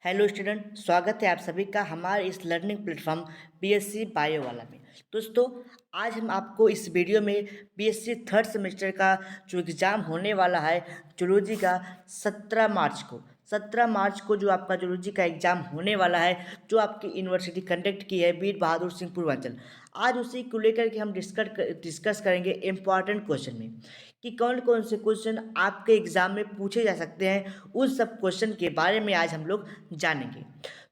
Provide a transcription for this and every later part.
Hello student, स्वागत है आप सभी का हमारे इस लर्निंग प्लेटफॉर्म बीएससी बायो वाला में। दोस्तों, आज हम आपको इस वीडियो में बीएससी थर्ड सेमेस्टर का जो एग्ज़ाम होने वाला है जूलॉजी का 17 मार्च को जो आपका जूलॉजी का एग्ज़ाम होने वाला है, जो आपकी यूनिवर्सिटी कंडक्ट की है वीर बहादुर सिंह पूर्वांचल, आज उसी को लेकर के हम डिस्कस करेंगे इम्पॉर्टेंट क्वेश्चन में कि कौन कौन से क्वेश्चन आपके एग्ज़ाम में पूछे जा सकते हैं। उन सब क्वेश्चन के बारे में आज हम लोग जानेंगे।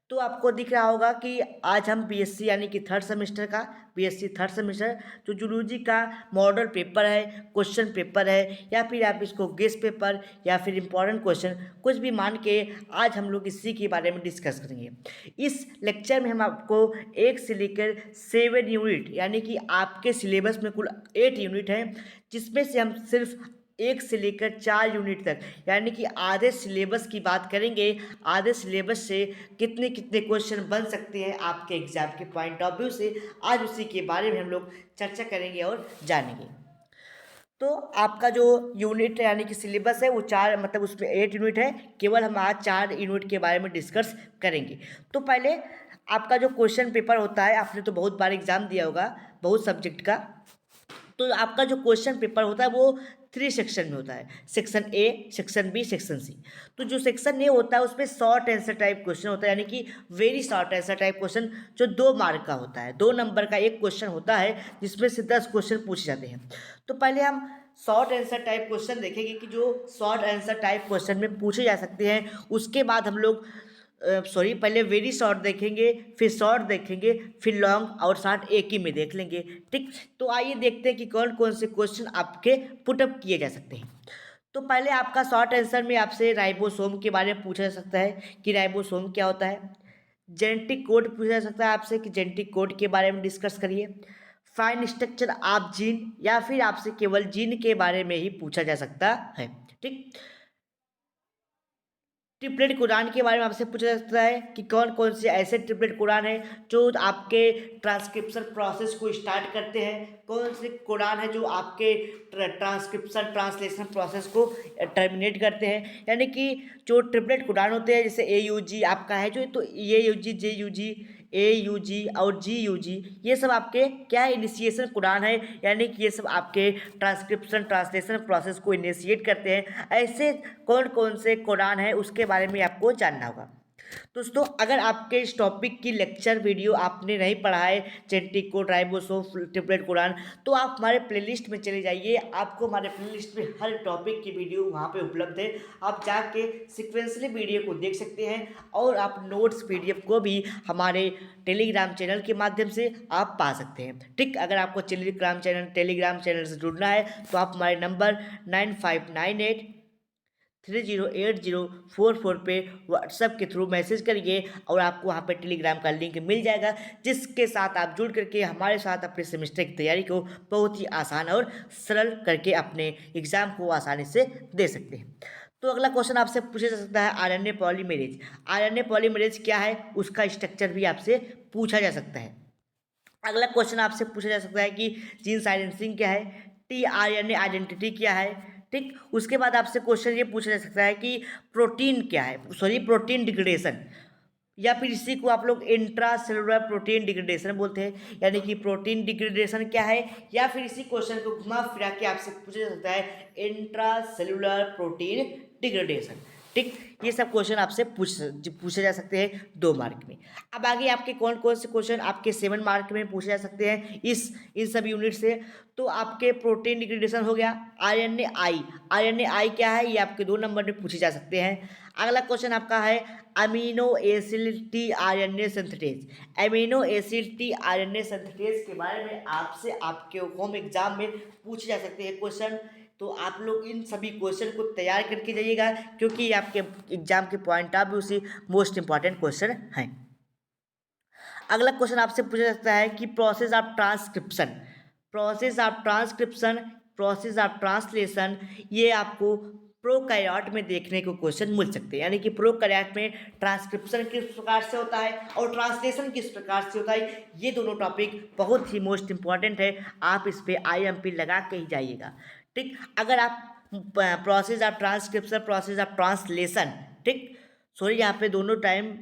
तो आपको दिख रहा होगा कि आज हम बीएससी यानी कि थर्ड सेमेस्टर का बीएससी थर्ड सेमेस्टर जो जूलॉजी का मॉडल पेपर है, क्वेश्चन पेपर है, या फिर आप इसको गेस्ट पेपर या फिर इम्पोर्टेंट क्वेश्चन कुछ भी मान के आज हम लोग इसी के बारे में डिस्कस करेंगे। इस लेक्चर में हम आपको 1 से लेकर 7 यूनिट यानी कि आपके सिलेबस में कुल 8 यूनिट हैं, जिसमें से हम सिर्फ 1 से लेकर 4 यूनिट तक यानी कि आधे सिलेबस की बात करेंगे। आधे सिलेबस से कितने कितने क्वेश्चन बन सकते हैं आपके एग्जाम के पॉइंट ऑफ व्यू से, आज उसी के बारे में हम लोग चर्चा करेंगे और जानेंगे। तो आपका जो यूनिट यानी कि सिलेबस है वो 4 मतलब उसमें 8 यूनिट है। केवल हम आज 4 यूनिट के बारे में डिस्कस करेंगे। तो पहले आपका जो क्वेश्चन पेपर होता है, आपने तो बहुत बार एग्जाम दिया होगा बहुत सब्जेक्ट का। तो आपका जो क्वेश्चन पेपर होता है वो 3 सेक्शन में होता है, section A, section B, section C. तो जो सेक्शन ए होता है उसमें शॉर्ट आंसर टाइप क्वेश्चन होता है, यानी कि very short answer type question, जो 2 मार्क का होता है। 2 नंबर का एक क्वेश्चन होता है जिसमें से 10 क्वेश्चन पूछे जाते हैं। तो पहले हम शॉर्ट आंसर टाइप क्वेश्चन देखेंगे कि जो शॉर्ट आंसर टाइप क्वेश्चन में पूछे जा सकते हैं। उसके बाद हम लोग पहले वेरी शॉर्ट देखेंगे, फिर शॉर्ट देखेंगे, फिर लॉन्ग और शॉर्ट एक ही में देख लेंगे। ठीक, तो आइए देखते हैं कि कौन कौन से क्वेश्चन आपके पुटअप किए जा सकते हैं। तो पहले आपका शॉर्ट आंसर में आपसे राइबोसोम के बारे में पूछा जा सकता है कि राइबोसोम क्या होता है। जेनेटिक कोड पूछा जा सकता है आपसे कि जेनेटिक कोड के बारे में डिस्कस करिए। फाइन स्ट्रक्चर ऑफ जीन, या फिर आपसे केवल जीन के बारे में ही पूछा जा सकता है। ठीक, ट्रिपलेट कुरान के बारे में आपसे पूछा जा सकता है कि कौन कौन से ऐसे ट्रिपलेट कुरान हैं जो आपके ट्रांसक्रिप्शन प्रोसेस को स्टार्ट करते हैं, कौन से कुरान है जो आपके ट्रांसक्रिप्शन ट्रांसलेशन प्रोसेस को टर्मिनेट करते हैं। यानी कि जो ट्रिपलेट कुरान होते हैं, जैसे ए यू जी आपका है जो, तो A U G, J U G, A U G और जी यू जी, ये सब आपके क्या है, इनिशिएशन कुरान है। यानी कि ये सब आपके ट्रांसक्रिप्शन ट्रांसलेशन प्रोसेस को इनिशिएट करते हैं। ऐसे कौन कौन से कुरान है उसके बारे में आपको जानना होगा। दोस्तों, अगर आपके इस टॉपिक की लेक्चर वीडियो आपने नहीं पढ़ा है, genetic code, ribosome, triplet Quran, तो आप हमारे प्लेलिस्ट में चले जाइए। आपको हमारे प्लेलिस्ट में हर टॉपिक की वीडियो वहाँ पे उपलब्ध है। आप जाके सिक्वेंसली वीडियो को देख सकते हैं और आप नोट्स पीडीएफ को भी हमारे टेलीग्राम चैनल के माध्यम से आप पा सकते हैं। ठीक, अगर आपको टेलीग्राम चैनल से जुड़ना है तो आप हमारे नंबर 9598308044 पे व्हाट्सएप के थ्रू मैसेज करिए और आपको वहाँ पे टेलीग्राम का लिंक मिल जाएगा, जिसके साथ आप जुड़ करके हमारे साथ अपने सेमेस्टर की तैयारी को बहुत ही आसान और सरल करके अपने एग्ज़ाम को आसानी से दे सकते हैं। तो अगला क्वेश्चन आपसे पूछा जा सकता है आरएनए पॉलीमरेज। आरएनए पॉलीमरेज क्या है, उसका स्ट्रक्चर भी आपसे पूछा जा सकता है। अगला क्वेश्चन आपसे पूछा जा सकता है कि जीन साइलेंसिंग क्या है, टीआरएनए आइडेंटिटी क्या है। ठीक, उसके बाद आपसे क्वेश्चन ये पूछा जा सकता है कि प्रोटीन क्या है, प्रोटीन डिग्रेडेशन, या फिर इसी को आप लोग इंट्रा सेलुलर प्रोटीन डिग्रेडेशन बोलते हैं। यानी कि प्रोटीन डिग्रेडेशन क्या है, या फिर इसी क्वेश्चन को घुमा फिरा के आपसे पूछा जा सकता है इंट्रा सेलुलर प्रोटीन डिग्रेडेशन। ठीक, ये सब क्वेश्चन आपसे पूछे जा सकते हैं 2 मार्क में। अब आगे आपके कौन कौन से क्वेश्चन आपके 7 मार्क में पूछे जा सकते हैं इन सब यूनिट से। तो आपके प्रोटीन डिग्रेडेशन हो गया। आरएनए आई क्या है, ये आपके 2 नंबर में पूछे जा सकते हैं। अगला क्वेश्चन आपका है amino acid T RNA synthetase. Amino acid T RNA synthetase के बारे में आपसे आपके होम एग्जाम में पूछे जा सकते हैं क्वेश्चन। तो आप लोग इन सभी क्वेश्चन को तैयार करके जाइएगा, क्योंकि ये आपके एग्जाम के पॉइंट ऑफ व्यू से मोस्ट इंपॉर्टेंट क्वेश्चन हैं। अगला क्वेश्चन आपसे पूछा जाता है कि प्रोसेस ऑफ ट्रांसलेशन, ये आपको प्रोकैरियोट में देखने को क्वेश्चन मिल सकते हैं। यानी कि प्रोकैरियोट में ट्रांसक्रिप्शन किस प्रकार से होता है और ट्रांसलेशन किस प्रकार से होता है, ये दोनों टॉपिक बहुत ही मोस्ट इंपॉर्टेंट है। आप इस पे आईएमपी लगा के ही जाइएगा। ठीक, अगर आप process of transcription, process of translation, ठीक, सॉरी, यहाँ पे दोनों टाइम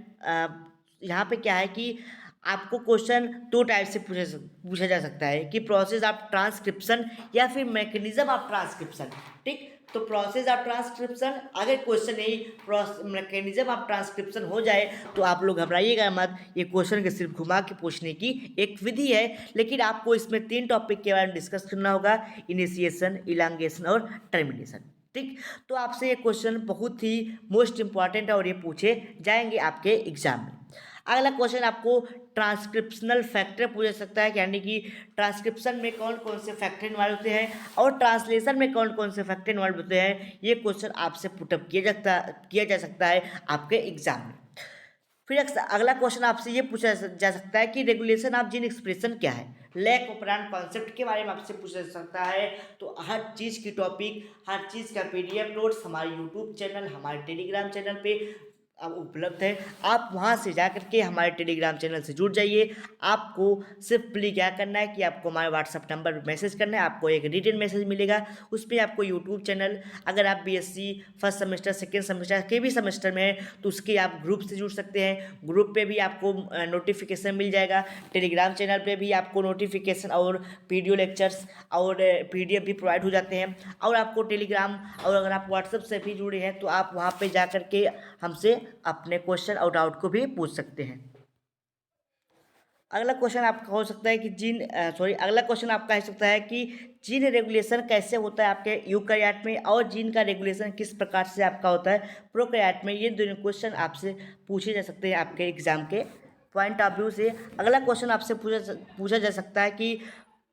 यहाँ पे क्या है कि आपको क्वेश्चन दो टाइप से पूछा जा सकता है कि प्रोसेस ऑफ ट्रांसक्रिप्शन या फिर मैकेनिज्म ऑफ ट्रांसक्रिप्शन। ठीक, तो प्रोसेस ऑफ ट्रांसक्रिप्शन, अगर क्वेश्चन यही मैकेनिज्म ऑफ ट्रांसक्रिप्शन हो जाए तो आप लोग घबराइएगा मत, ये क्वेश्चन के सिर्फ घुमा के पूछने की एक विधि है। लेकिन आपको इसमें 3 टॉपिक के बारे में डिस्कस करना होगा: इनिशिएशन, इलांगेशन और टर्मिनेशन। ठीक, तो आपसे ये क्वेश्चन बहुत ही मोस्ट इंपॉर्टेंट है और ये पूछे जाएंगे आपके एग्जाम में। अगला क्वेश्चन आपको ट्रांसक्रिप्शनल फैक्टर पूछ सकता है, यानी कि ट्रांसक्रिप्शन में कौन कौन से फैक्टर इन्वॉल्व होते हैं और ट्रांसलेशन में कौन कौन से फैक्टर इन्वॉल्व होते हैं। ये क्वेश्चन आपसे पुटअप किया जा सकता है आपके एग्जाम में। फिर अगला क्वेश्चन आपसे ये पूछा जा सकता है कि रेगुलेशन ऑफ जीन एक्सप्रेशन क्या है। लैक ऑपरेंड कॉन्सेप्ट के बारे में आपसे पूछा जा सकता है। तो हर चीज़ की टॉपिक, हर चीज़ का पीडीएफ नोट्स हमारे यूट्यूब चैनल, हमारे टेलीग्राम चैनल पे अब उपलब्ध है। आप वहाँ से जा करके हमारे टेलीग्राम चैनल से जुड़ जाइए। आपको सिंपली क्या करना है कि आपको हमारे व्हाट्सअप नंबर पर मैसेज करना है, आपको एक रिटन मैसेज मिलेगा, उस पर आपको यूट्यूब चैनल, अगर आप BSc first semester, second semester के भी सेमेस्टर में है तो उसके आप ग्रुप से जुड़ सकते हैं। ग्रुप पे भी आपको नोटिफिकेशन मिल जाएगा, टेलीग्राम चैनल पे भी आपको नोटिफिकेशन और वीडियो लेक्चर्स और पीडीएफ भी प्रोवाइड हो जाते हैं। और आपको टेलीग्राम और अगर आप व्हाट्सएप से भी जुड़े हैं तो आप वहाँ पे जा करके हमसे अपने क्वेश्चन और डाउट को भी पूछ सकते हैं। अगला क्वेश्चन आपका हो सकता है कि अगला क्वेश्चन आपका हो सकता है कि जीन रेगुलेशन कैसे होता है आपके यूकैरियोट में और जीन का रेगुलेशन किस प्रकार से आपका होता है प्रोकैरियोट में। ये दोनों क्वेश्चन आपसे पूछे जा सकते हैं आपके एग्जाम के पॉइंट ऑफ व्यू से। अगला क्वेश्चन आपसे पूछा जा सकता है कि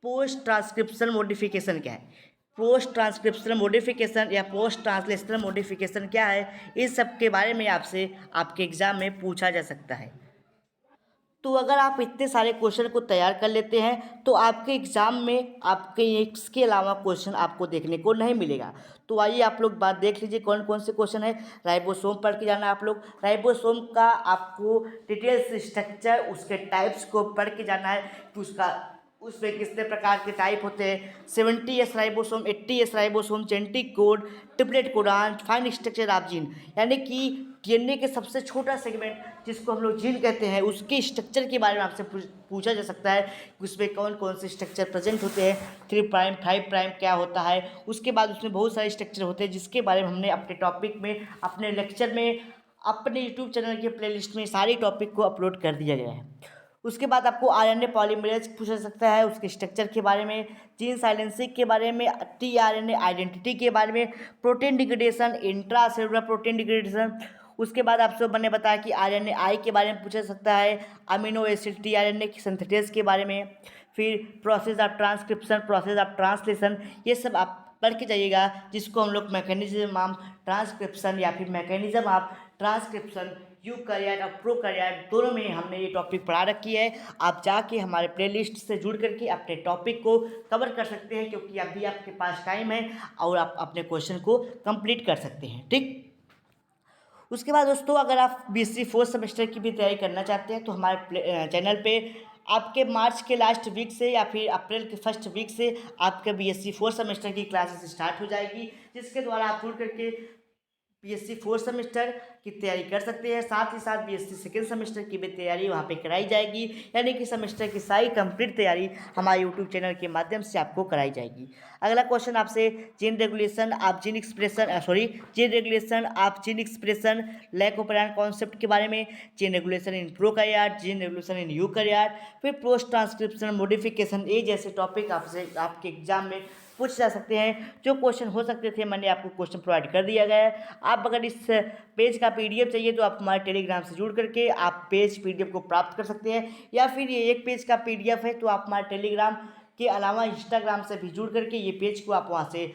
पोस्ट ट्रांसक्रिप्शन मॉडिफिकेशन क्या है। पोस्ट ट्रांसक्रिप्शनल मॉडिफिकेशन या पोस्ट ट्रांसलेशनल मॉडिफिकेशन क्या है, इस सब के बारे में आपसे आपके एग्जाम में पूछा जा सकता है। तो अगर आप इतने सारे क्वेश्चन को तैयार कर लेते हैं तो आपके एग्जाम में आपके इसके अलावा क्वेश्चन आपको देखने को नहीं मिलेगा। तो आइए आप लोग बात देख लीजिए कौन कौन से क्वेश्चन है। राइबोसोम पढ़ के जाना आप लोग। राइबोसोम का आपको डिटेल्स स्ट्रक्चर, उसके टाइप्स को पढ़ के जाना है कि उसमें कितने प्रकार के टाइप होते हैं। 70S ribosome, 80S ribosome, genetic code, triplet codon, fine structure of gene, यानी कि डीएनए के सबसे छोटा सेगमेंट जिसको हम लोग जीन कहते हैं उसके स्ट्रक्चर के बारे में आपसे पूछा जा सकता है कि उसमें कौन कौन से स्ट्रक्चर प्रेजेंट होते हैं। 3 प्राइम 5 प्राइम क्या होता है। उसके बाद उसमें बहुत सारे स्ट्रक्चर होते हैं जिसके बारे में हमने अपने टॉपिक में, अपने लेक्चर में, अपने यूट्यूब चैनल के प्लेलिस्ट में सारे टॉपिक को अपलोड कर दिया गया है। उसके बाद आपको आरएनए पॉलीमरेज पूछा जा सकता है, उसके स्ट्रक्चर के बारे में, जीन साइलेंसिंग के बारे में, टीआरएनए आइडेंटिटी के बारे में, protein degradation, intracellular protein degradation. उसके बाद आपसे मैंने बताया कि आरएनए आई के बारे में पूछा जा सकता है, अमीनो एसिड टीआरएनए की सिंथेसिस के बारे में, फिर process of transcription, process of translation, ये सब आप पढ़ के जाइएगा जिसको हम लोग मैकेनिज्म ऑफ ट्रांसक्रिप्शन या फिर मैकेनिज्म ऑफ ट्रांसक्रिप्शन यूकैरियोट और प्रोकैरियोट दोनों में हमने ये टॉपिक पढ़ा रखी है। आप जाके हमारे प्लेलिस्ट से जुड़ करके अपने टॉपिक को कवर कर सकते हैं क्योंकि अभी आपके पास टाइम है और आप अपने क्वेश्चन को कंप्लीट कर सकते हैं। ठीक, उसके बाद दोस्तों अगर आप बीएससी फोर्थ सेमेस्टर की भी तैयारी करना चाहते हैं तो हमारे चैनल पे आपके मार्च के लास्ट वीक से या फिर अप्रैल के फर्स्ट वीक से आपके बीएससी फोर्थ सेमेस्टर की क्लासेस स्टार्ट हो जाएगी, जिसके द्वारा आप जुड़ करके बीएससी फोर्थ सेमेस्टर की तैयारी कर सकते हैं। साथ ही साथ बीएससी सेकेंड सेमेस्टर की भी तैयारी वहाँ पे कराई जाएगी, यानी कि सेमेस्टर की सारी कंप्लीट तैयारी हमारे यूट्यूब चैनल के माध्यम से आपको कराई जाएगी। अगला क्वेश्चन आपसे जीन रेगुलेशन आप gene expression lack operand concept के बारे में, gene regulation in prokaryote, gene regulation in eukaryote, फिर पोस्ट ट्रांसक्रिप्शन मॉडिफिकेशन, ये जैसे टॉपिक आपसे आपके एग्जाम में पूछ जा सकते हैं। जो क्वेश्चन हो सकते थे मैंने आपको क्वेश्चन प्रोवाइड कर दिया गया है। आप अगर इस पेज का पीडीएफ चाहिए तो आप हमारे टेलीग्राम से जुड़ करके आप पेज पीडीएफ को प्राप्त कर सकते हैं, या फिर ये एक पेज का पीडीएफ है तो आप हमारे टेलीग्राम के अलावा इंस्टाग्राम से भी जुड़ करके ये पेज को आप वहाँ से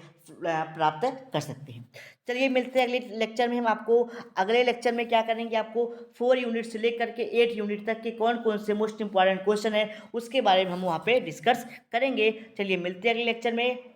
प्राप्त कर सकते हैं। चलिए मिलते हैं अगले लेक्चर में। हम आपको अगले लेक्चर में क्या करेंगे, आपको 4 यूनिट से लेकर के 8 यूनिट तक के कौन कौन से मोस्ट इंपॉर्टेंट क्वेश्चन है उसके बारे में हम वहाँ पे डिस्कस करेंगे। चलिए मिलते हैं अगले लेक्चर में।